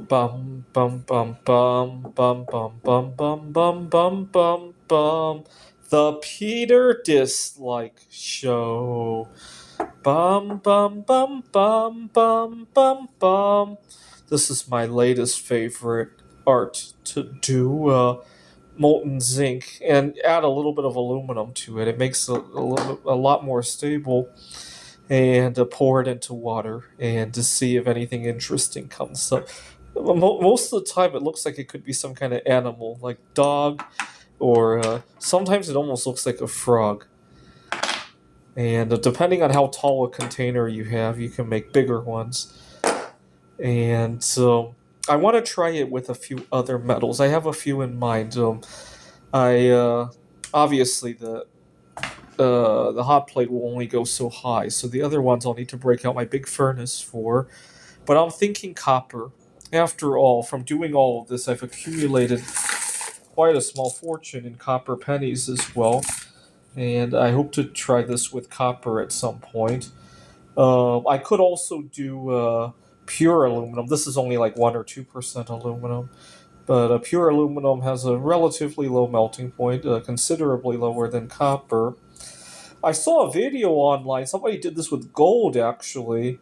Bum bum bum bum bum bum bum bum bum bum bum bum. The Peter Dislike Show. Bum bum bum bum bum bum bum. This is my latest favorite art to do. Molten zinc and add a little bit of aluminum to it. It makes a lot more stable, and pour it into water and to see if anything interesting comes up. Most of the time, it looks like it could be some kind of animal, like dog, or sometimes it almost looks like a frog. And depending on how tall a container you have, you can make bigger ones. And so I want to try it with a few other metals. I have a few in mind. I obviously the hot plate will only go so high, so the other ones I'll need to break out my big furnace for. But I'm thinking copper. After all, from doing all of this, I've accumulated quite a small fortune in copper pennies as well, and I hope to try this with copper at some point. I could also do pure aluminum. This is only like 1 or 2% aluminum, but pure aluminum has a relatively low melting point, considerably lower than copper. I saw a video online. Somebody did this with gold, actually,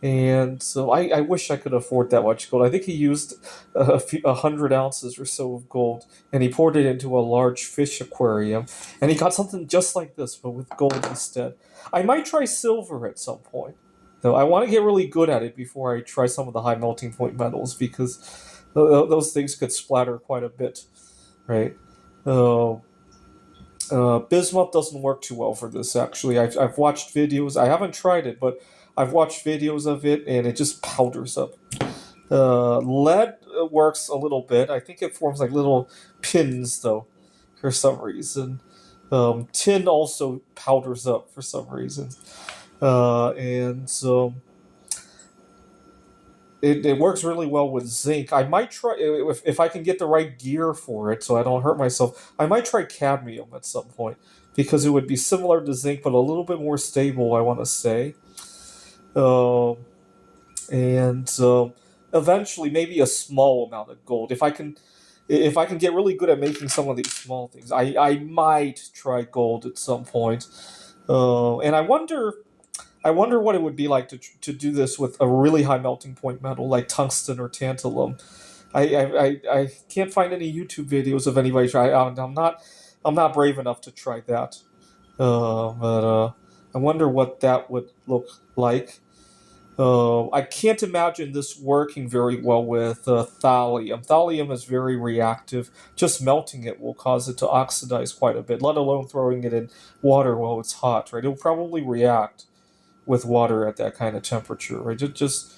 and so I wish I could afford that much gold. I think he used 100 ounces or so of gold, and he poured it into a large fish aquarium, and he got something just like this, but with gold instead. I might try silver at some point, though. I want to get really good at it before I try some of the high melting point metals, because those things could splatter quite a bit, right? Uh, Bismuth doesn't work too well for this, actually. I've watched videos. I haven't tried it, but I've watched videos of it, and it just powders up. Lead works a little bit. I think it forms like little pins, though, for some reason. Tin also powders up for some reason. And it works really well with zinc. I might try, if I can get the right gear for it so I don't hurt myself, I might try cadmium at some point, because it would be similar to zinc but a little bit more stable, I want to say. Um, and Eventually maybe a small amount of gold. If I can get really good at making some of these small things, I might try gold at some point. And I wonder what it would be like to do this with a really high melting point metal like tungsten or tantalum. I can't find any YouTube videos of anybody try. I'm not brave enough to try that. But I wonder what that would look like. I can't imagine this working very well with thallium. Thallium is very reactive. Just melting it will cause it to oxidize quite a bit, let alone throwing it in water while it's hot, right? It'll probably react with water at that kind of temperature, right? Just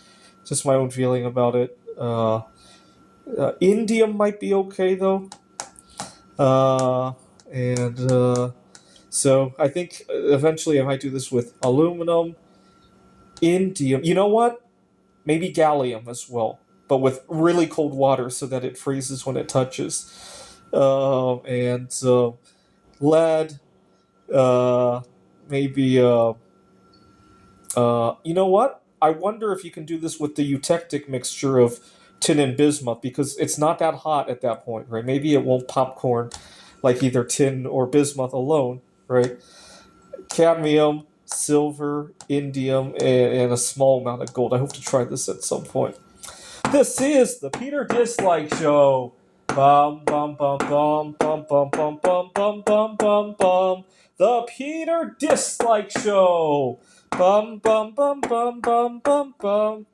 my own feeling about it. Indium might be okay though, uh, and so I think eventually I might do this with aluminum, indium. You know what? Maybe gallium as well, but with really cold water so that it freezes when it touches. And lead, uh, maybe. You know what? I wonder if you can do this with the eutectic mixture of tin and bismuth, because it's not that hot at that point, right? Maybe it won't popcorn like either tin or bismuth alone, right? Cadmium, silver, indium, and a small amount of gold. I hope to try this at some point. This is the Peter Dislike Show. Bum bum bum bum bum bum bum bum bum bum bum bum. The Peter Dislike Show. Bum bum bum bum bum bum bum.